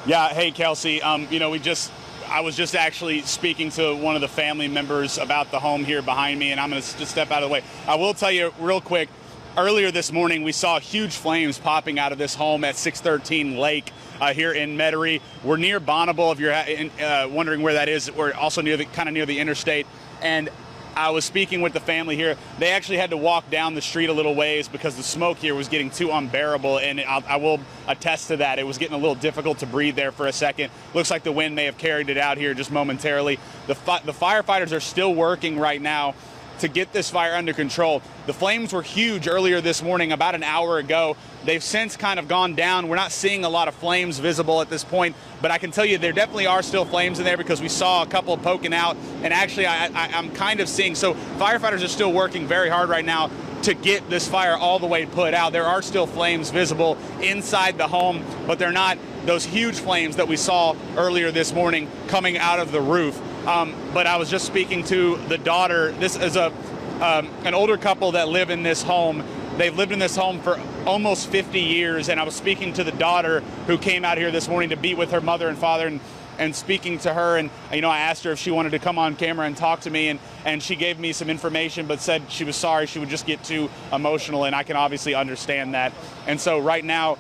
Yeah, hey Kelsey. I was just actually speaking to one of the family members about the home here behind me, and I'm going to just step out of the way. I will tell you real quick. Earlier this morning, we saw huge flames popping out of this home at 613 Lake here in Metairie. We're near Bonneville. If you're wondering where that is, we're also near the interstate. And I was speaking with the family here. They actually had to walk down the street a little ways because the smoke here was getting too unbearable, and I will attest to that. It was getting a little difficult to breathe there for a second. Looks like the wind may have carried it out here just momentarily. The firefighters are still working right now to get this fire under control. The flames were huge earlier this morning, about an hour ago. They've since kind of gone down. We're not seeing a lot of flames visible at this point, but I can tell you there definitely are still flames in there because we saw a couple poking out, and actually I'm kind of seeing, so firefighters are still working very hard right now to get this fire all the way put out. There are still flames visible inside the home, but they're not those huge flames that we saw earlier this morning coming out of the roof. But I was just speaking to the daughter. This is an older couple that live in this home. They've lived in this home for almost 50 years, and I was speaking to the daughter who came out here this morning to be with her mother and father, and speaking to her, and I asked her if she wanted to come on camera and talk to me, and she gave me some information, but said she was sorry, she would just get too emotional, and I can obviously understand that. And so right now,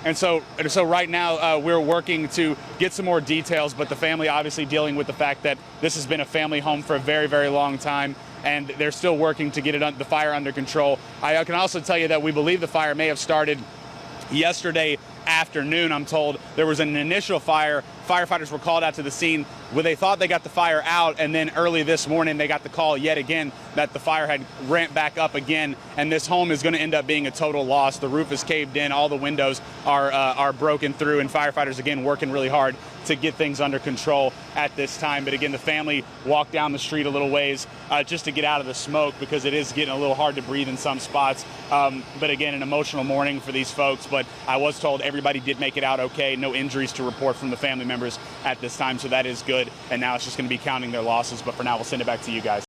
we're working to get some more details, but the family obviously dealing with the fact that this has been a family home for a very, very long time, and they're still working to get the fire under control. I can also tell you that we believe the fire may have started yesterday afternoon. I'm told there was an initial fire. Firefighters were called out to the scene where they thought they got the fire out, and then early this morning they got the call yet again that the fire had ramped back up again, and this home is going to end up being a total loss. The roof is caved in, all the windows are broken through, and firefighters again working really hard to get things under control at this time. But again, the family walked down the street a little ways just to get out of the smoke because it is getting a little hard to breathe in some spots. But again, an emotional morning for these folks, but I was told everybody did make it out okay. No injuries to report from the family members at this time, so that is good. And now it's just going to be counting their losses, but for now we'll send it back to you guys.